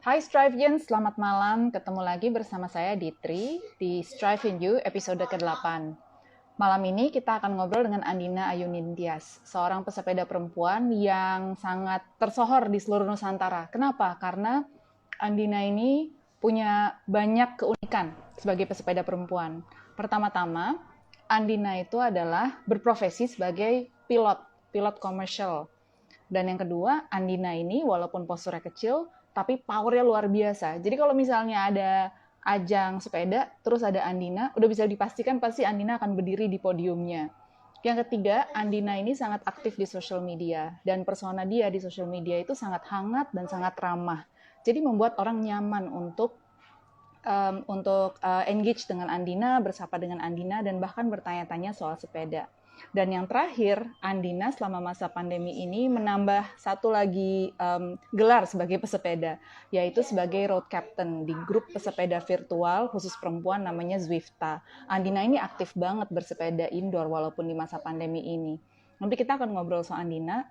Hai Strivians, selamat malam. Ketemu lagi bersama saya Ditri di Strive in You episode ke-8. Malam ini kita akan ngobrol dengan Andina Ayunintias, seorang pesepeda perempuan yang sangat tersohor di seluruh Nusantara. Kenapa? Karena Andina ini punya banyak keunikan sebagai pesepeda perempuan. Pertama-tama, Andina itu adalah berprofesi sebagai pilot komersial. Dan yang kedua, Andina ini walaupun posturnya kecil, tapi powernya luar biasa. Jadi kalau misalnya ada ajang sepeda, terus ada Andina, udah bisa dipastikan pasti Andina akan berdiri di podiumnya. Yang ketiga, Andina ini sangat aktif di social media, dan persona dia di social media itu sangat hangat dan sangat ramah. Jadi membuat orang nyaman untuk engage dengan Andina, bersapa dengan Andina, dan bahkan bertanya-tanya soal sepeda. Dan yang terakhir, Andina selama masa pandemi ini menambah satu lagi gelar sebagai pesepeda, yaitu sebagai road captain di grup pesepeda virtual khusus perempuan namanya Zwifta. Andina ini aktif banget bersepeda indoor walaupun di masa pandemi ini. Nanti kita akan ngobrol soal Andina,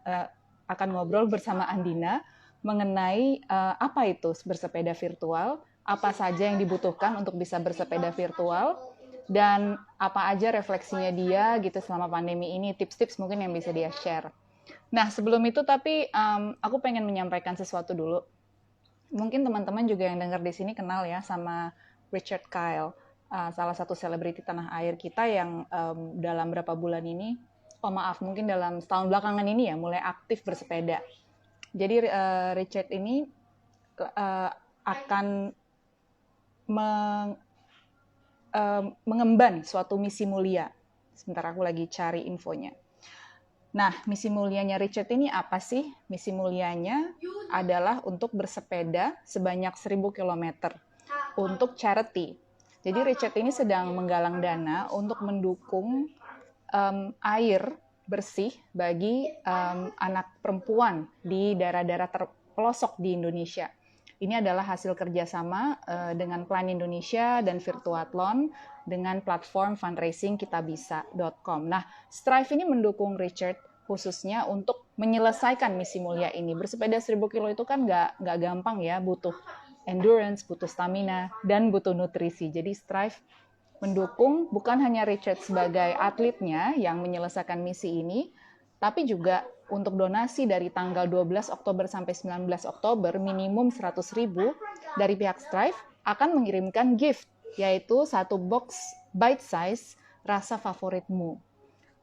akan ngobrol bersama Andina mengenai apa itu bersepeda virtual, apa saja yang dibutuhkan untuk bisa bersepeda virtual, dan apa aja refleksinya dia gitu selama pandemi ini, tips-tips mungkin yang bisa dia share. Nah, sebelum itu tapi aku pengen menyampaikan sesuatu dulu. Mungkin teman-teman juga yang dengar di sini kenal ya sama Richard Kyle, salah satu selebriti tanah air kita yang dalam berapa bulan ini, mungkin dalam setahun belakangan ini ya, mulai aktif bersepeda. Jadi Richard ini akan mengemban suatu misi mulia. Sebentar aku lagi cari infonya. Nah, misi mulianya Richard ini apa sih? Misi mulianya adalah untuk bersepeda sebanyak 1.000 km untuk charity. Jadi Richard ini sedang menggalang dana untuk mendukung air bersih bagi anak perempuan di daerah-daerah terpelosok di Indonesia. Ini adalah hasil kerjasama dengan Plan Indonesia dan Virtuathlon dengan platform fundraising kitabisa.com. Nah, Strive ini mendukung Richard khususnya untuk menyelesaikan misi mulia ini. Bersepeda 1.000 kilo itu kan nggak gampang ya, butuh endurance, butuh stamina, dan butuh nutrisi. Jadi Strive mendukung bukan hanya Richard sebagai atletnya yang menyelesaikan misi ini, tapi juga untuk donasi dari tanggal 12 Oktober sampai 19 Oktober minimum 100.000 dari pihak Strive akan mengirimkan gift, yaitu satu box bite size rasa favoritmu.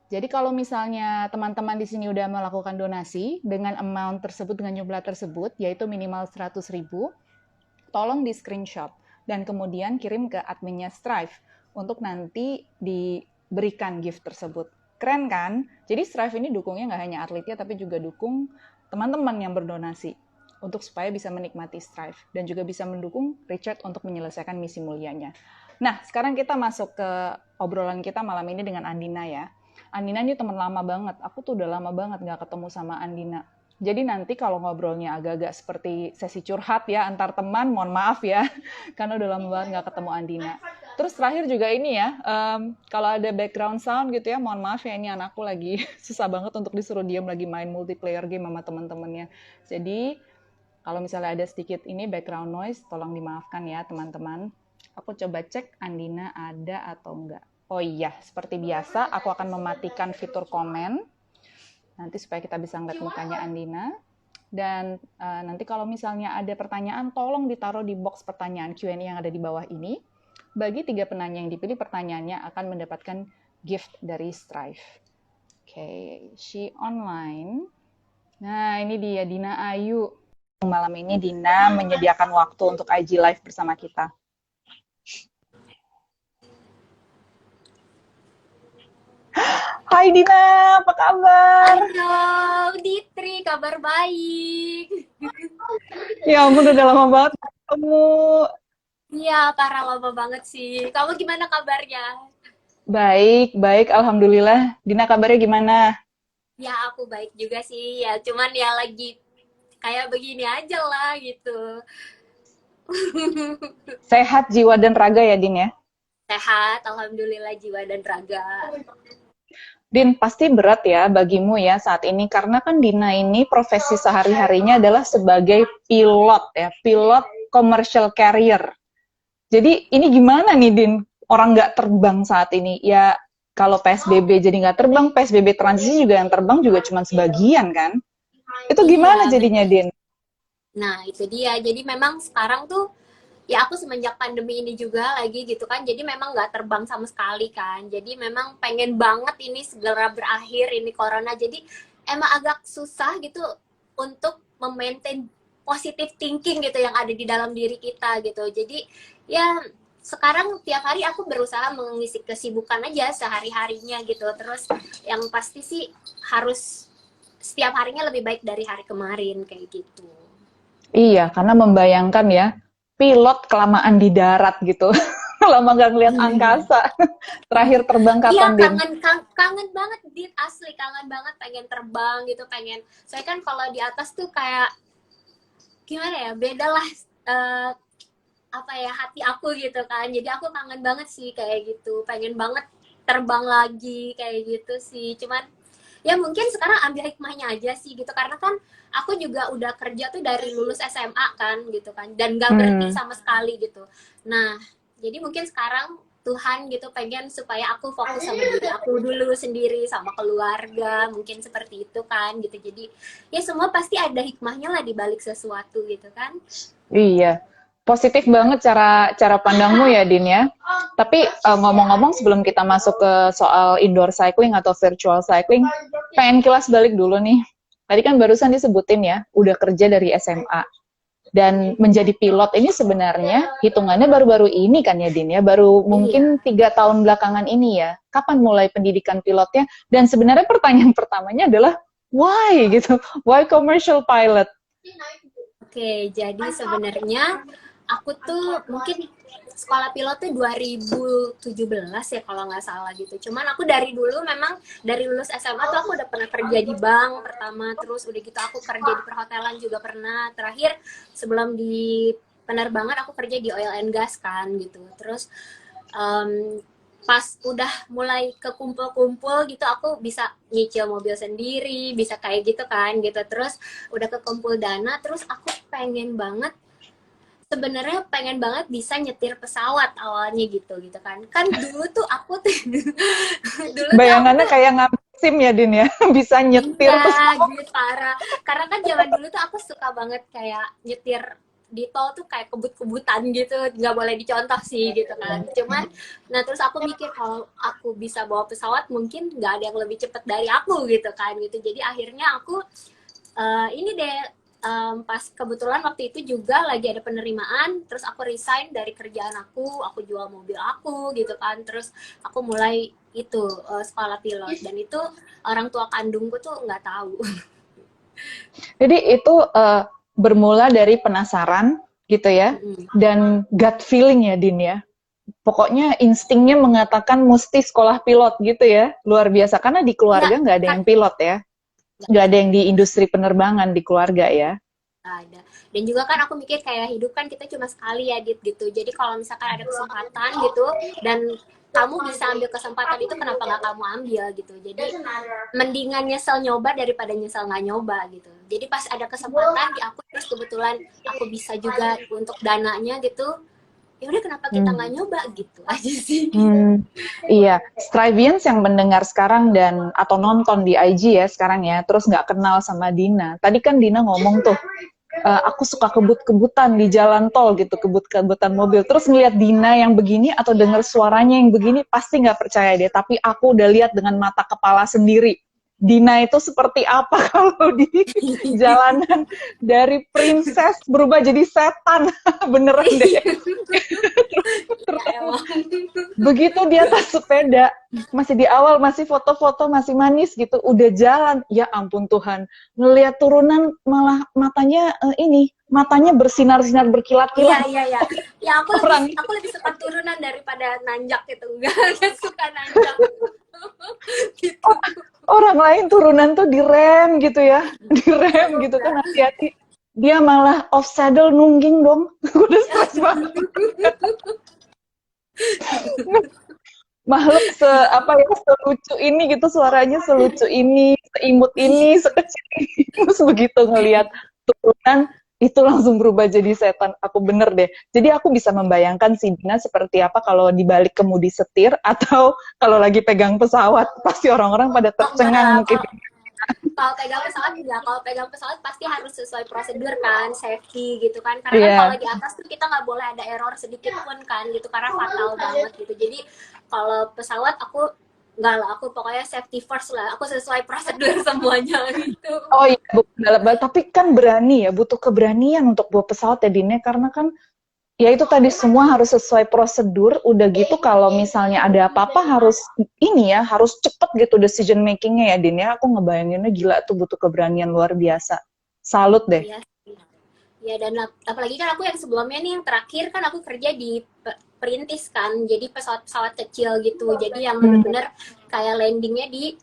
Jadi kalau misalnya teman-teman di sini udah melakukan donasi dengan amount tersebut, dengan jumlah tersebut, yaitu minimal 100.000, tolong di screenshot dan kemudian kirim ke adminnya Strive untuk nanti diberikan gift tersebut. Keren kan? Jadi Strive ini dukungnya nggak hanya atletnya, tapi juga dukung teman-teman yang berdonasi untuk supaya bisa menikmati Strive dan juga bisa mendukung Richard untuk menyelesaikan misi mulianya. Nah, sekarang kita masuk ke obrolan kita malam ini dengan Andina ya. Andina ini teman lama banget. Aku tuh udah lama banget nggak ketemu sama Andina. Jadi nanti kalau ngobrolnya agak-agak seperti sesi curhat ya antar teman, mohon maaf ya, karena udah lama banget nggak ketemu Andina. Terus terakhir juga ini ya, kalau ada background sound gitu ya, mohon maaf ya, ini anakku lagi susah banget untuk disuruh diam lagi main multiplayer game sama teman-temannya. Jadi kalau misalnya ada sedikit ini background noise, tolong dimaafkan ya teman-teman. Aku coba cek Andina ada atau enggak. Oh iya, seperti biasa aku akan mematikan fitur komen nanti supaya kita bisa ngeliat mukanya Andina. Dan nanti kalau misalnya ada pertanyaan, tolong ditaruh di box pertanyaan Q&A yang ada di bawah ini. Bagi 3 penanya yang dipilih, pertanyaannya akan mendapatkan gift dari Strive. Oke, she online. Nah, ini dia Dina Ayu. Malam ini Dina menyediakan waktu untuk IG Live bersama kita. Hai Dina, apa kabar? Halo, Ditri, kabar baik. Ya ampun, udah lama banget ketemu. Iya, parah lama banget sih. Kamu gimana kabarnya? Baik, baik, alhamdulillah. Dina kabarnya gimana? Ya, aku baik juga sih. Ya, cuman ya lagi kayak begini aja lah gitu. Sehat jiwa dan raga ya, Din ya? Sehat, alhamdulillah jiwa dan raga. Din, pasti berat ya bagimu ya saat ini, karena kan Dina ini profesi sehari-harinya adalah sebagai pilot ya, pilot commercial carrier. Jadi ini gimana nih Din? Orang nggak terbang saat ini. Ya kalau PSBB jadi nggak terbang, PSBB transisi juga yang terbang juga cuma sebagian kan? Itu gimana Iya, jadinya Din? nah itu dia. Jadi memang sekarang tuh ya aku semenjak pandemi ini juga lagi gitu kan, jadi memang nggak terbang sama sekali kan. Jadi memang pengen banget ini segera berakhir ini corona. Jadi emang agak susah gitu untuk memaintain positive thinking gitu yang ada di dalam diri kita gitu. Jadi ya sekarang tiap hari aku berusaha mengisi kesibukan aja sehari-harinya gitu. Terus yang pasti sih harus setiap harinya lebih baik dari hari kemarin kayak gitu. Iya, karena membayangkan ya, pilot kelamaan di darat gitu. Lama nggak ngeliat angkasa. Terakhir terbang Iya kapan, Din? kangen banget Dit, asli kangen banget pengen terbang gitu, pengen saya kan kalau di atas tuh kayak gimana ya, beda lah eh, apa ya hati aku gitu kan, jadi aku kangen banget sih kayak gitu, pengen banget terbang lagi kayak gitu sih. Cuman ya mungkin sekarang ambil hikmahnya aja sih gitu, karena kan aku juga udah kerja tuh dari lulus SMA kan gitu kan, dan gak berhenti Hmm, sama sekali gitu. Nah jadi mungkin sekarang Tuhan gitu pengen supaya aku fokus sama diri aku dulu sendiri, sama keluarga, mungkin seperti itu kan gitu. Jadi ya semua pasti ada hikmahnya lah di balik sesuatu gitu kan. iya. Positif banget cara cara pandangmu ya, Din ya. Tapi ngomong-ngomong sebelum kita masuk ke soal indoor cycling atau virtual cycling, pengen kilas balik dulu nih. Tadi kan barusan disebutin ya, udah kerja dari SMA. Dan menjadi pilot ini sebenarnya hitungannya baru-baru ini kan ya, Din ya, baru Iya. mungkin 3 tahun belakangan ini ya. Kapan mulai pendidikan pilotnya? Dan sebenarnya pertanyaan pertamanya adalah why gitu, why commercial pilot? Oke, jadi sebenarnya aku tuh mungkin sekolah pilot tuh 2017 ya kalau nggak salah gitu. Cuman aku dari dulu memang dari lulus SMA tuh aku udah pernah kerja di bank pertama, terus udah gitu aku kerja di perhotelan juga pernah. Terakhir sebelum di penerbangan aku kerja di oil and gas kan gitu. Terus pas udah mulai kekumpul-kumpul gitu aku bisa nyicil mobil sendiri, bisa kayak gitu kan gitu. Terus udah kekumpul dana, terus aku sebenarnya pengen banget bisa nyetir pesawat awalnya gitu gitu kan. Kan dulu tuh aku tuh dulu tuh aku Bayangannya tuh kayak ngambil SIM ya, Din ya, bisa nyetir iya pesawat. gitu parah. Karena kan zaman dulu tuh aku suka banget kayak nyetir di tol tuh kayak kebut-kebutan gitu, nggak boleh dicontoh sih gitu kan. Cuman, nah terus aku mikir kalau aku bisa bawa pesawat mungkin nggak ada yang lebih cepet dari aku gitu kan gitu. Jadi akhirnya aku ini deh pas kebetulan waktu itu juga lagi ada penerimaan, terus aku resign dari kerjaan aku jual mobil aku gitu kan, terus aku mulai itu sekolah pilot, dan itu orang tua kandungku tuh nggak tahu. Jadi itu bermula dari penasaran gitu ya, dan gut feeling ya, Din ya. Pokoknya instingnya mengatakan mesti sekolah pilot gitu ya, luar biasa. Karena di Iya keluarga nggak ada kan, yang pilot ya, nggak ada yang di industri penerbangan di keluarga ya. ada. Dan juga kan aku mikir kayak hidup kan kita cuma sekali ya Dit gitu, jadi kalau misalkan ada kesempatan gitu dan kamu bisa ambil kesempatan itu, kenapa nggak kamu ambil gitu. Jadi mendingan nyesel nyoba daripada nyesel nggak nyoba gitu. Jadi pas ada kesempatan di aku, terus kebetulan aku bisa juga untuk dananya gitu, ya udah kenapa kita Hmm. nggak nyoba gitu aja sih. Iya, Strivians yang mendengar sekarang dan atau nonton di IG ya sekarang ya, terus nggak kenal sama Dina. Tadi kan Dina ngomong tuh, aku suka kebut-kebutan di jalan tol gitu, kebut-kebutan mobil. Terus ngeliat Dina yang begini atau denger suaranya yang begini, pasti nggak percaya dia. Tapi aku udah lihat dengan mata kepala sendiri. Dina itu seperti apa kalau di jalanan, dari princess berubah jadi setan. Beneran deh. Ya emang. Begitu di atas sepeda, masih di awal, masih foto-foto, masih manis gitu, udah jalan, ya ampun Tuhan, ngelihat turunan malah matanya matanya bersinar-sinar Iya berkilat-kilat. iya iya. Ya Orang aku lebih suka turunan daripada nanjak gitu. Enggak suka nanjak. Gitu. orang lain turunan tuh direm gitu ya, direm gitu kan, hati-hati. Dia malah off saddle nungging dong, udah stres banget. Makhluk apa ya, selucu ini gitu, suaranya selucu ini, seimut ini, sekecil ini. Terus begitu ngelihat turunan, itu langsung berubah jadi setan. Aku bener deh. Jadi aku bisa membayangkan si Dina seperti apa kalau dibalik kemudi setir atau kalau lagi pegang pesawat. Pasti orang-orang pada Oh enggak, tercengang mungkin. kalau pegang pesawat enggak, kalau pegang pesawat pasti harus sesuai prosedur kan, safety gitu kan, karena kan kalau Iya. di atas tuh kita nggak boleh ada error sedikit pun kan gitu, karena fatal banget gitu. Jadi kalau pesawat aku enggak lah, aku pokoknya safety first lah, aku sesuai prosedur semuanya gitu. Oh iya, tapi kan berani ya, butuh keberanian untuk bawa pesawat ya Dina, karena kan ya itu tadi semua harus sesuai prosedur. Udah gitu kalau misalnya ada apa-apa harus ini ya, harus cepet gitu decision makingnya ya Din ya. Aku ngebayanginnya gila tuh, butuh keberanian luar biasa. Salut deh. Iya sih. Ya, dan apalagi kan aku yang sebelumnya nih, yang terakhir kan aku kerja di perintis kan, jadi pesawat-pesawat kecil gitu, jadi yang bener-bener kayak landingnya di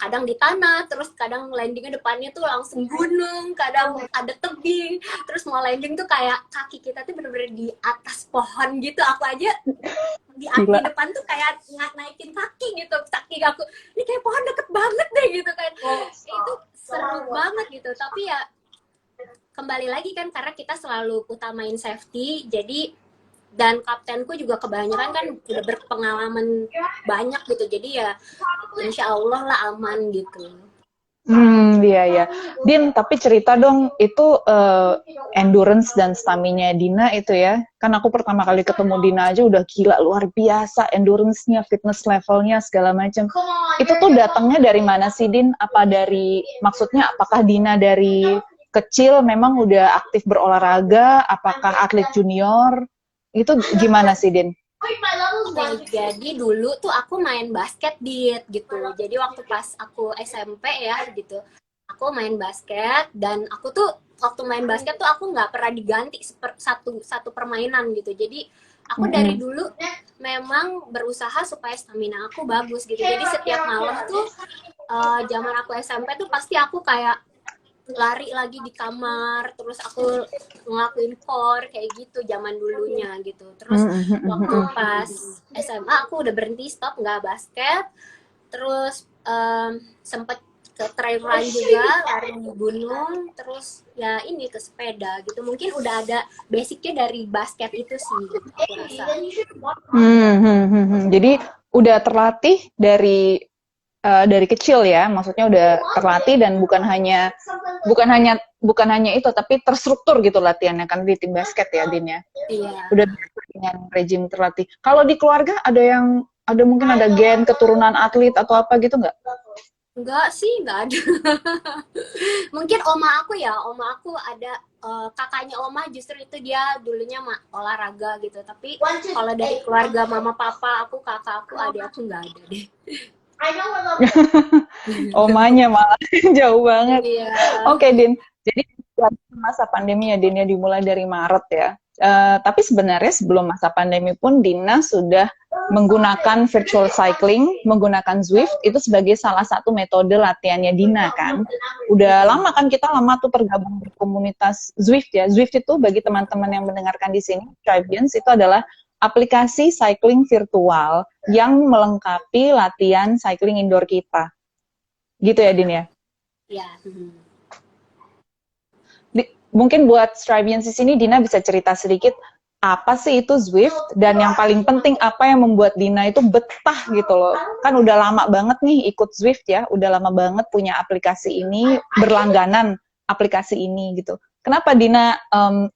kadang di tanah, terus kadang landingnya depannya tuh langsung gunung, kadang ada tebing, terus mau landing tuh kayak kaki kita tuh bener-bener di atas pohon gitu. Aku aja di Gila. depan tuh kayak naikin kaki gitu, kaki aku ini kayak pohon deket banget deh gitu kan. Itu seru banget gitu, tapi ya kembali lagi kan karena kita selalu utamain safety, jadi dan kaptenku juga kebanyakan kan udah berpengalaman banyak gitu, jadi ya insya Allah lah aman gitu. Iya ya. Din, tapi cerita dong, itu endurance dan stamina Dina itu ya. Kan aku pertama kali ketemu Dina aja udah gila, luar biasa endurance-nya, fitness levelnya, segala macam. Itu tuh datangnya dari mana sih, Din? Apa dari, maksudnya apakah Dina dari kecil memang udah aktif berolahraga? Apakah atlet junior? Itu gimana sih, Din? Oke, jadi dulu tuh aku main basket gitu. Jadi waktu pas aku SMP ya gitu, aku main basket dan aku tuh waktu main basket tuh aku nggak pernah diganti satu permainan gitu. Jadi aku dari dulu memang berusaha supaya stamina aku bagus gitu. Jadi setiap malam tuh zaman aku SMP tuh pasti aku kayak lari lagi di kamar, terus aku ngelakuin core kayak gitu zaman dulunya gitu. Terus waktu pas SMA aku udah berhenti, stop nggak basket, terus sempet ke trail run juga, lari di gunung, terus ya ini ke sepeda gitu. Mungkin udah ada basicnya dari basket itu sih, aku rasa. Jadi udah terlatih dari kecil ya, maksudnya udah terlatih dan bukan hanya itu, tapi terstruktur gitu latihannya kan di tim basket ya, Din ya. Iya. Udah dengan rejim terlatih. Kalau di keluarga ada mungkin ada gen keturunan atlet atau apa gitu nggak? Enggak sih, enggak ada. Mungkin oma aku ada kakaknya oma, justru itu dia dulunya olahraga gitu. Tapi kalau dari keluarga mama papa aku, kakak aku, adik aku nggak ada deh. Omanya malah jauh banget. Iya. Oke, Din. Jadi masa pandemi ya, Din ya, dimulai dari Maret ya. Tapi sebenarnya sebelum masa pandemi pun Dina sudah menggunakan virtual cycling, menggunakan Zwift itu sebagai salah satu metode latihannya Dina kan. Udah lama kan kita lama tuh tergabung di komunitas Zwift ya. Zwift itu bagi teman-teman yang mendengarkan di sini, Tribians itu adalah aplikasi cycling virtual yang melengkapi latihan cycling indoor kita. Gitu ya, Din ya? Iya. Mungkin buat Strivians di sini, Dina bisa cerita sedikit apa sih itu Zwift, dan yang paling penting apa yang membuat Dina itu betah gitu loh. Kan udah lama banget nih ikut Zwift ya, udah lama banget punya aplikasi ini, berlangganan aplikasi ini gitu. Kenapa Dina,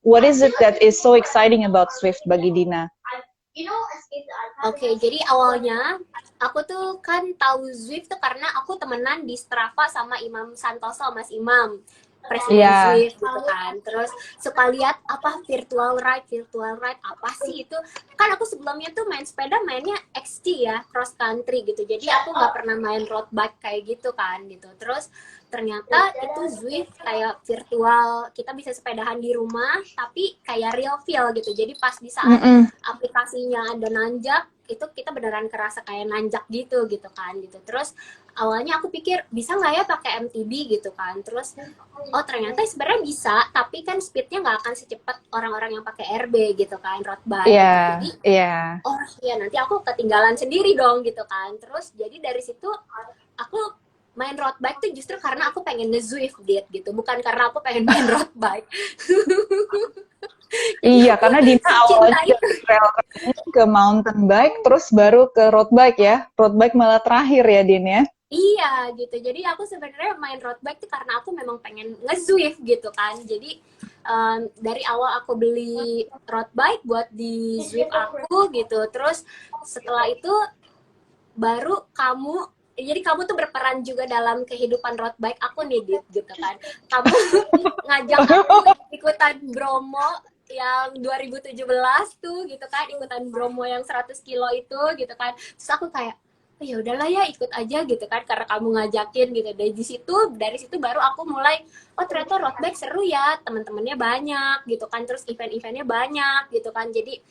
what is it that is so exciting about Zwift bagi Dina? Oke, jadi awalnya aku tuh kan tahu Zwift tuh karena aku temenan di Strava sama Imam Santoso, Mas Imam, presiden Zwift gitu kan. Terus suka lihat apa virtual ride apa sih itu? Kan aku sebelumnya tuh main sepeda mainnya XC ya, cross country gitu. Jadi aku nggak pernah main road bike kayak gitu kan gitu. Terus ternyata itu Zwift kayak virtual, kita bisa sepedahan di rumah tapi kayak real feel gitu. Jadi pas di saat aplikasinya ada nanjak, itu kita beneran kerasa kayak nanjak gitu kan gitu. Terus awalnya aku pikir bisa nggak ya pakai MTB gitu kan. Terus oh ternyata sebenarnya bisa, tapi kan speednya nggak akan secepat orang-orang yang pakai RB gitu kan, road bike gitu. Jadi oh iya nanti aku ketinggalan sendiri dong gitu kan. Terus jadi dari situ aku main road bike tuh justru karena aku pengen nge-Zwift gitu, bukan karena aku pengen main road bike. Jadi Iya, aku karena Dina secinta awalnya itu. dari trail running ke mountain bike, terus baru ke road bike ya. Road bike malah terakhir ya, Din ya. Iya gitu. Jadi aku sebenarnya main road bike tuh karena aku memang pengen nge-Zwift gitu kan. Jadi dari awal aku beli road bike buat di Zwift aku gitu. Terus setelah itu baru jadi kamu tuh berperan juga dalam kehidupan road bike aku nih, Dit, gitu kan. Kamu ngajak aku ikutan Bromo yang 2017 tuh gitu kan, ikutan Bromo yang 100 kilo itu gitu kan. Terus aku kayak, oh, ya udahlah ya ikut aja gitu kan, karena kamu ngajakin gitu. Dari situ baru aku mulai, oh ternyata road bike seru ya, teman-temannya banyak gitu kan, terus event-eventnya banyak gitu kan. Jadi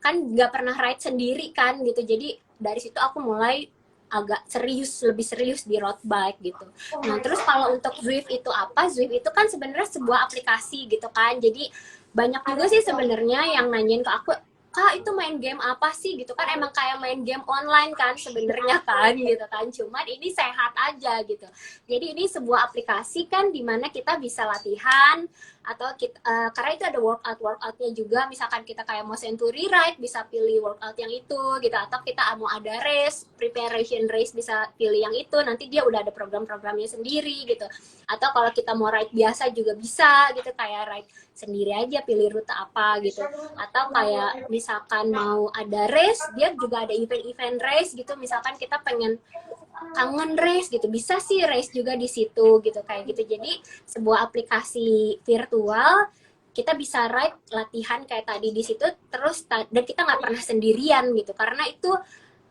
kan nggak pernah ride sendiri kan gitu. Jadi dari situ aku mulai agak lebih serius di road bike gitu. Nah terus kalau untuk Zwift itu apa? Zwift itu kan sebenarnya sebuah aplikasi gitu kan. Jadi banyak juga sih sebenarnya yang nanyain ke aku, Kak itu main game apa sih gitu kan, emang kayak main game online kan sebenarnya kan gitu kan, cuman ini sehat aja gitu. Jadi ini sebuah aplikasi kan dimana kita bisa latihan atau karena itu ada workoutnya juga, misalkan kita kayak mau century ride bisa pilih workout yang itu gitu, atau kita mau ada race preparation race bisa pilih yang itu, nanti dia udah ada program-programnya sendiri gitu. Atau kalau kita mau ride biasa juga bisa gitu, kayak ride sendiri aja pilih rute apa gitu. Atau kayak misalkan mau ada race, dia juga ada event-event race gitu, misalkan kita pengen kangen race gitu, bisa sih race juga di situ gitu kayak gitu. Jadi sebuah aplikasi virtual kita bisa ride latihan kayak tadi di situ terus, dan kita nggak pernah sendirian gitu, karena itu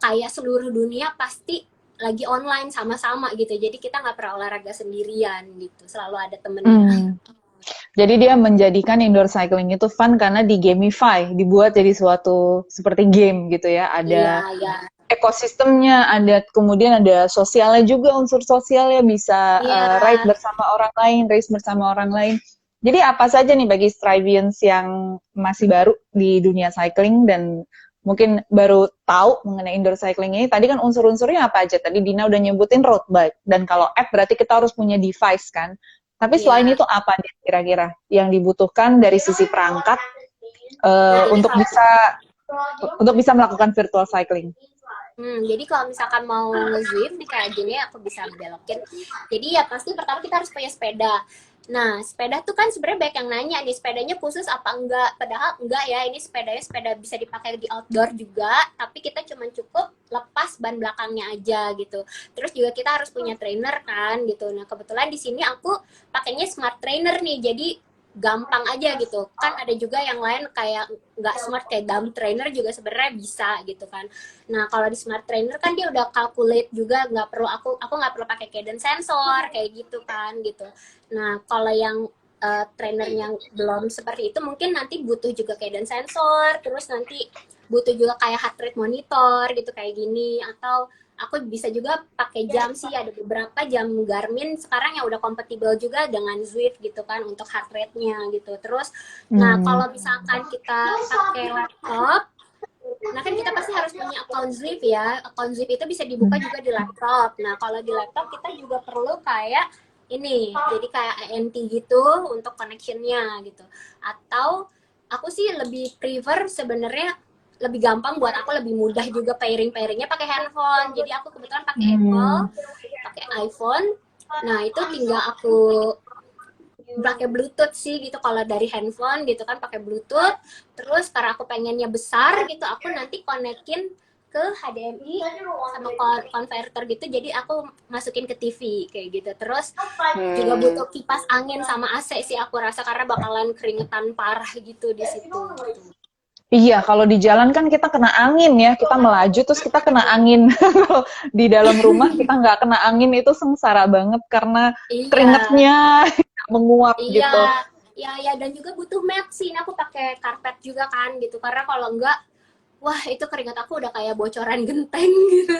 kayak seluruh dunia pasti lagi online sama-sama gitu, jadi kita nggak pernah olahraga sendirian gitu, selalu ada temennya. Hmm. Jadi dia menjadikan indoor cycling itu fun karena di gamify, dibuat jadi suatu seperti game gitu ya. Iya Ada ya. ekosistemnya, ada kemudian ada sosialnya juga, unsur sosialnya, bisa Iya. ride bersama orang lain, race bersama orang lain. Jadi apa saja nih bagi Strivians yang masih baru di dunia cycling dan mungkin baru tahu mengenai indoor cycling ini, tadi kan unsur-unsurnya apa aja? Tadi Dina udah nyebutin road bike, dan kalau app berarti kita harus punya device kan? Tapi selain Iya. itu apa nih kira-kira yang dibutuhkan dari sisi perangkat Nah, ini untuk kalau bisa melakukan virtual cycling? Jadi kalau misalkan mau nge-Zwift nih kayak gini aku bisa belokin. Jadi ya pasti pertama kita harus punya sepeda. Nah, sepeda tuh kan sebenarnya banyak yang nanya nih, sepedanya khusus apa enggak? Padahal enggak ya, ini sepeda bisa dipakai di outdoor juga, tapi kita cuma cukup lepas ban belakangnya aja gitu. Terus juga kita harus punya trainer kan gitu. Nah, kebetulan di sini aku pakainya smart trainer nih, jadi gampang aja gitu kan. Ada juga yang lain kayak nggak smart kayak dumb trainer juga sebenarnya bisa gitu kan. Nah kalau di smart trainer kan dia udah calculate juga, nggak perlu aku nggak perlu pakai cadence sensor kayak gitu kan gitu. Nah kalau yang trainer yang belum seperti itu mungkin nanti butuh juga cadence sensor, terus nanti butuh juga kayak heart rate monitor gitu kayak gini, atau aku bisa juga pakai jam sih, ada beberapa jam Garmin sekarang yang udah kompatibel juga dengan Zwift gitu kan untuk heart rate-nya gitu. Terus nah kalau misalkan kita pakai laptop, nah kan kita pasti harus punya account Zwift ya. Account Zwift itu bisa dibuka juga di laptop. Nah kalau di laptop kita juga perlu kayak ini, jadi kayak ANT gitu untuk connection-nya gitu. Atau aku sih lebih prefer sebenarnya, lebih gampang buat aku, lebih mudah juga pairingnya pakai handphone. Jadi aku kebetulan pakai Apple, pakai iPhone. Nah itu tinggal aku pakai Bluetooth sih gitu kalau dari handphone gitu kan, pakai Bluetooth. Terus karena aku pengennya besar gitu, aku nanti konekin ke HDMI sama converter gitu, jadi aku masukin ke TV kayak gitu. Terus juga butuh kipas angin sama AC sih aku rasa, karena bakalan keringetan parah gitu di situ. Iya, kalau di jalan kan kita kena angin ya, kita melaju terus kita kena angin. Kalau di dalam rumah kita nggak kena angin itu sengsara banget karena Iya, keringetnya menguap iya, gitu. iya, ya, dan juga butuh mat sih. Ini aku pakai karpet juga kan gitu, karena kalau enggak, wah itu keringat aku udah kayak bocoran genteng gitu.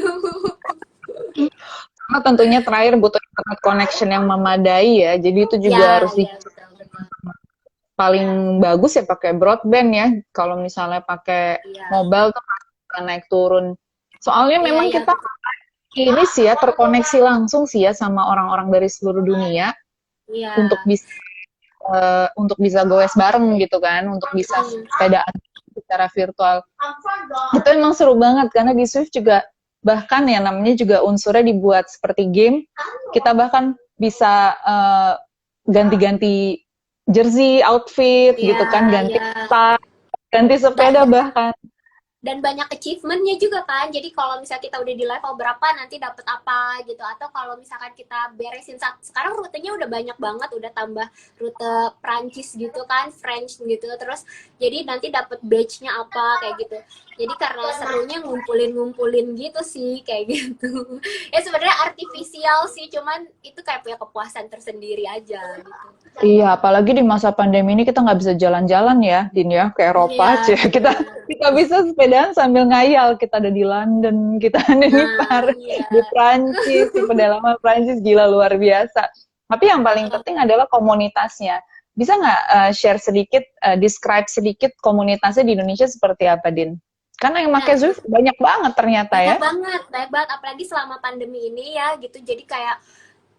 Karena tentunya terakhir butuh internet connection yang memadai ya, jadi itu juga Ya, harus ya betul betul. paling bagus ya pakai broadband ya. Kalau misalnya pakai Iya, mobile tuh pasti naik turun. Soalnya iya, memang iya kita betul. ini sih ya terkoneksi langsung sih ya sama orang-orang dari seluruh dunia Iya. untuk bisa goes bareng gitu kan, untuk bisa sepedaan secara virtual. Itu emang seru banget karena di Swift juga bahkan ya namanya juga unsurnya dibuat seperti game. Kita bahkan bisa ganti-ganti jersey, outfit gitu kan, ganti Iya. tas, ganti sepeda bahkan. Dan banyak achievementnya juga kan, jadi kalau misalnya kita udah di level berapa nanti dapat apa gitu, atau kalau misalkan kita beresin sekarang rutenya udah banyak banget, udah tambah rute Prancis gitu kan, French gitu, terus jadi nanti dapat badge-nya apa kayak gitu. Jadi karena serunya ngumpulin gitu sih kayak gitu. Ya sebenarnya artifisial sih, cuman itu kayak punya kepuasan tersendiri aja gitu. Iya, apalagi di masa pandemi ini kita nggak bisa jalan-jalan ya, Din ya, ke Iya, Eropa aja. benar. Kita bisa sepedaan sambil ngayal. Kita ada di London, kita ada di Nah, Paris, iya. di Prancis, di pedalaman Prancis, gila luar biasa. Tapi yang paling penting adalah komunitasnya. Bisa nggak share sedikit, describe sedikit komunitasnya di Indonesia seperti apa, Din? Karena yang Nah, pakai Zwift banyak banget ternyata ya. banyak banget, apalagi selama pandemi ini ya gitu. Jadi kayak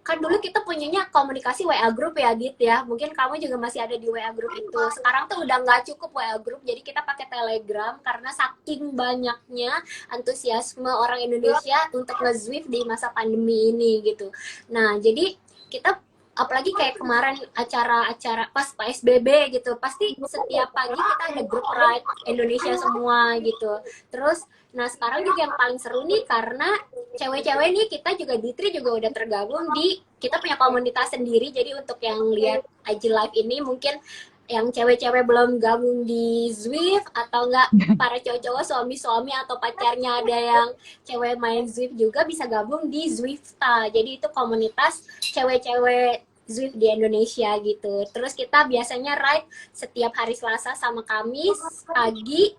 kan dulu kita punyanya komunikasi WA group ya Dit ya. Mungkin kamu juga masih ada di WA group itu. Sekarang tuh udah nggak cukup WA group, jadi kita pakai Telegram karena saking banyaknya antusiasme orang Indonesia untuk nge-Zwift di masa pandemi ini gitu. Nah, jadi kita apalagi kayak kemarin acara-acara pas PSBB gitu, pasti setiap pagi kita ada grup ride Indonesia semua gitu. Terus nah sekarang juga yang paling seru nih karena cewek-cewek nih, kita juga di Tri juga udah tergabung di, kita punya komunitas sendiri. Jadi untuk yang lihat IG Live ini mungkin yang cewek-cewek belum gabung di Zwift, atau enggak para cowok-cowok suami-suami atau pacarnya ada yang cewek main Zwift juga, bisa gabung di Zwifta. Jadi itu komunitas cewek-cewek Zwift di Indonesia gitu. Terus kita biasanya ride setiap hari Selasa sama Kamis pagi,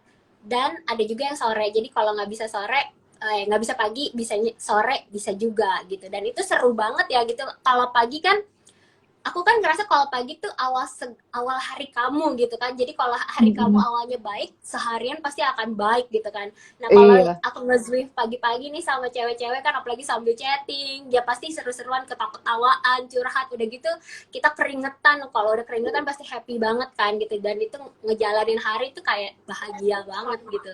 dan ada juga yang sore. Jadi kalau nggak bisa sore, nggak bisa pagi, bisa sore, bisa juga gitu. Dan itu seru banget ya gitu. Kalau pagi kan, aku kan ngerasa kalau pagi tuh awal hari kamu gitu kan. Jadi kalau hari kamu awalnya baik, seharian pasti akan baik gitu kan. Nah kalau Iya. aku nge-Zwift pagi-pagi nih sama cewek-cewek kan, apalagi sambil chatting, dia pasti seru-seruan, ketawa-ketawaan, curhat, udah gitu kita keringetan. Kalau udah keringetan pasti happy banget kan gitu. Dan itu ngejalanin hari itu kayak bahagia banget gitu.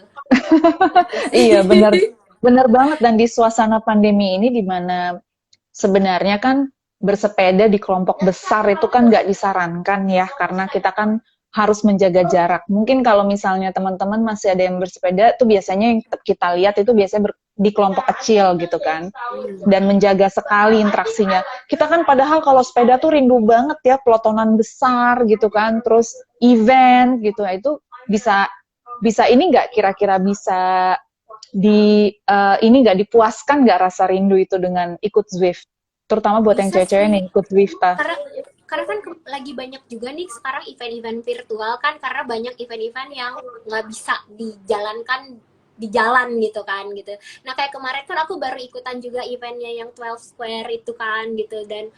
Iya, benar benar banget. Dan di suasana pandemi ini di mana sebenarnya kan bersepeda di kelompok besar itu kan nggak disarankan ya, karena kita kan harus menjaga jarak. Mungkin kalau misalnya teman-teman masih ada yang bersepeda, tuh biasanya yang kita lihat itu biasanya di kelompok kecil gitu kan, dan menjaga sekali interaksinya. Kita kan padahal kalau sepeda tuh rindu banget ya, pelotonan besar gitu kan, terus event gitu. Nah, itu bisa bisa ini nggak, kira-kira bisa ini nggak dipuaskan nggak rasa rindu itu dengan ikut Zwift, terutama buat yang Bisa cewek-cewek nih sih, ikut Zwifta. karena kan lagi banyak juga nih sekarang event-event virtual kan, karena banyak event-event yang nggak bisa dijalankan di jalan gitu kan gitu. Nah kayak kemarin kan aku baru ikutan juga eventnya yang 12 Square itu kan gitu. Dan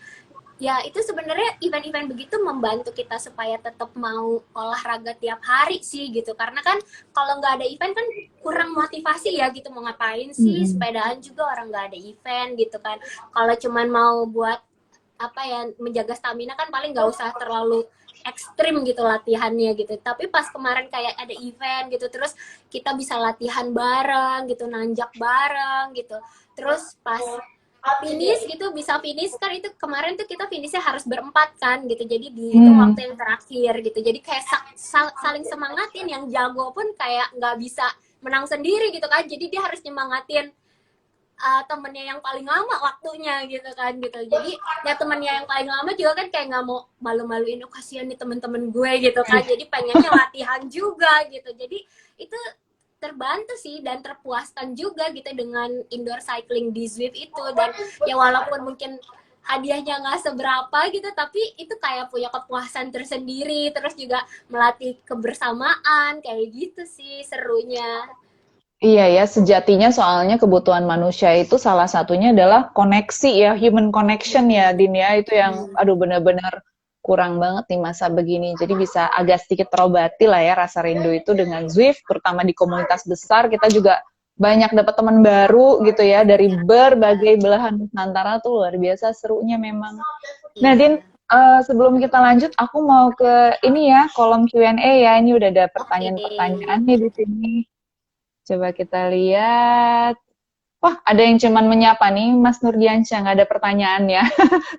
ya itu sebenarnya event-event begitu membantu kita supaya tetap mau olahraga tiap hari sih gitu. Karena kan kalau nggak ada event kan kurang motivasi ya gitu, mau ngapain sih sepedaan juga orang nggak ada event gitu kan. Kalau cuman mau buat apa ya, menjaga stamina kan paling nggak usah terlalu ekstrim gitu latihannya gitu. Tapi pas kemarin kayak ada event gitu, terus kita bisa latihan bareng gitu, nanjak bareng gitu. Terus pas finish gitu, bisa finish kan, itu kemarin tuh kita finishnya harus berempat kan gitu. Jadi dihitung waktu yang terakhir gitu. Jadi kayak saling semangatin, yang jago pun kayak nggak bisa menang sendiri gitu kan. Jadi dia harus nyemangatin temennya yang paling lama waktunya gitu kan gitu. Jadi ya temennya yang paling lama juga kan kayak nggak mau malu-maluin, oh kasihan nih temen-temen gue gitu kan. Jadi pengennya latihan juga gitu. Jadi itu terbantu sih dan terpuaskan juga gitu dengan indoor cycling di Zwift itu. Dan ya walaupun mungkin hadiahnya nggak seberapa gitu, tapi itu kayak punya kepuasan tersendiri. Terus juga melatih kebersamaan kayak gitu sih serunya. Iya ya, sejatinya soalnya kebutuhan manusia itu salah satunya adalah koneksi ya, human connection ya, Din ya. Itu yang, aduh benar-benar kurang banget di masa begini. Jadi bisa agak sedikit terobati lah ya rasa rindu itu dengan Zwift, terutama di komunitas besar. Kita juga banyak dapat teman baru gitu ya dari berbagai belahan Nusantara tuh luar biasa serunya memang. Nah, Din, Iya. sebelum kita lanjut, aku mau ke ini ya, kolom Q&A ya. Ini udah ada Oke. pertanyaan-pertanyaan nih di sini. Coba kita lihat. Wah, ada yang cuman menyapa nih, Mas Nurdiansyah, nggak ada pertanyaan ya.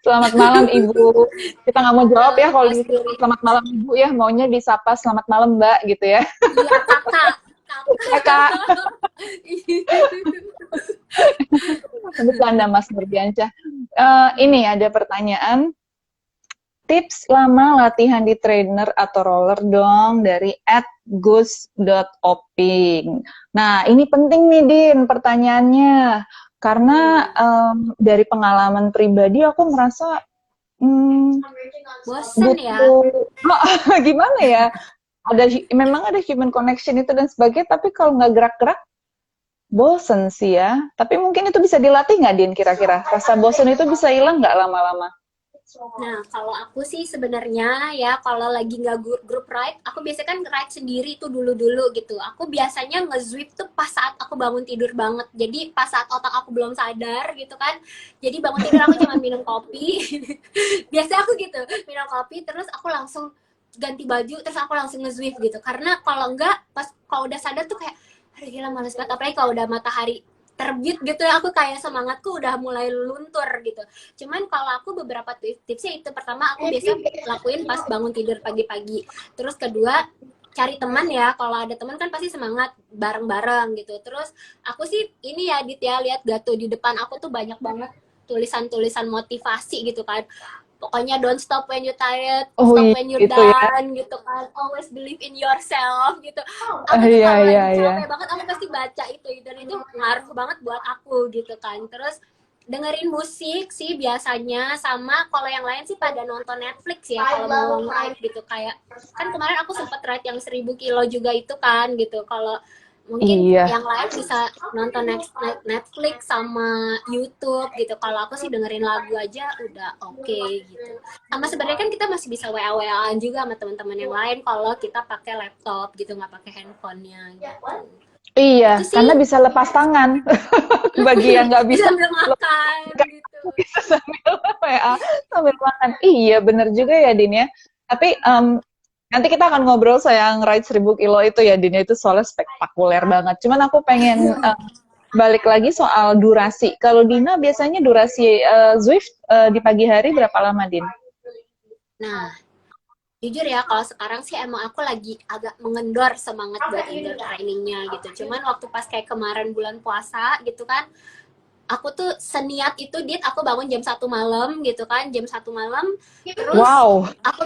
Selamat malam, Ibu. Kita nggak mau jawab ya Halo, kalau Mas disuruh Duri. selamat malam, Ibu ya. Maunya disapa selamat malam, Mbak, gitu ya. Iya, kakak. Ya, Kakak. Kak. Bercanda, Mas Nurdiansyah. Ini ada pertanyaan. Tips lama latihan di trainer atau roller dong dari @gus.oping. Nah, ini penting nih Din pertanyaannya. Karena dari pengalaman pribadi aku merasa Bosen ya? butuh gimana ya? Memang ada human connection itu dan sebagainya, tapi kalau nggak gerak-gerak bosen sih ya. Tapi mungkin itu bisa dilatih nggak Din kira-kira? Rasa bosen itu bisa hilang nggak lama-lama? Nah, kalau aku sih sebenarnya ya, kalau lagi nggak grup ride, aku biasanya kan ride sendiri tuh dulu-dulu gitu. Aku biasanya nge-sweep tuh pas saat aku bangun tidur banget. Jadi pas saat otak aku belum sadar gitu kan. Jadi bangun tidur aku cuma minum kopi. Biasanya aku gitu, minum kopi terus aku langsung ganti baju terus aku langsung nge-sweep gitu. Karena kalau enggak, pas kalau udah sadar tuh kayak, aduh gila males banget. Apalagi kalau udah matahari terbit gitu ya, aku kayak semangatku udah mulai luntur gitu. Cuman kalau aku beberapa tipsnya itu, pertama aku biasa lakuin pas bangun tidur pagi-pagi. Terus kedua, cari teman ya, kalau ada teman kan pasti semangat bareng-bareng gitu. Terus aku sih ini ya Dit ya, lihat Gato di depan aku tuh banyak banget tulisan-tulisan motivasi gitu kan. Pokoknya don't stop when you tired, Oh stop iya, when you're itu ya. done gitu kan, always believe in yourself gitu. Aku tuh Iya, kalau iya, lagi iya. capek banget aku pasti baca itu dan itu ngaruh banget buat aku gitu kan. Terus dengerin musik sih biasanya, sama kalau yang lain sih pada nonton Netflix ya kalau mau long ride gitu. Kayak kan kemarin aku sempet ride yang 1000 kilo juga itu kan gitu. Kalau mungkin Iya. yang lain bisa nonton Netflix sama YouTube gitu. Kalau aku sih dengerin lagu aja udah oke gitu. Sama sebenarnya kan kita masih bisa WA-WAan juga sama teman-teman yang lain kalau kita pakai laptop gitu, nggak pakai handphonenya gitu. Itu Iya, sih. karena bisa lepas tangan. Bagi yang nggak Bisa bisa, sambil makan gitu. bisa sambil WA, sambil makan. Iya, bener juga ya, Din ya. Tapi nanti kita akan ngobrol sayang ride 1000 kilo itu ya, Din. Itu soalnya spektakuler banget. Cuman aku pengen balik lagi soal durasi. Kalau Dina biasanya durasi Zwift di pagi hari berapa lama, Din? Nah, jujur ya kalau sekarang sih emang aku lagi agak mengendor semangat buat indoor trainingnya gitu. Cuman waktu pas kayak kemarin bulan puasa gitu kan, aku tuh seniat itu Dit, aku bangun jam 1 malam gitu kan, jam 1 malam. Terus Wow. aku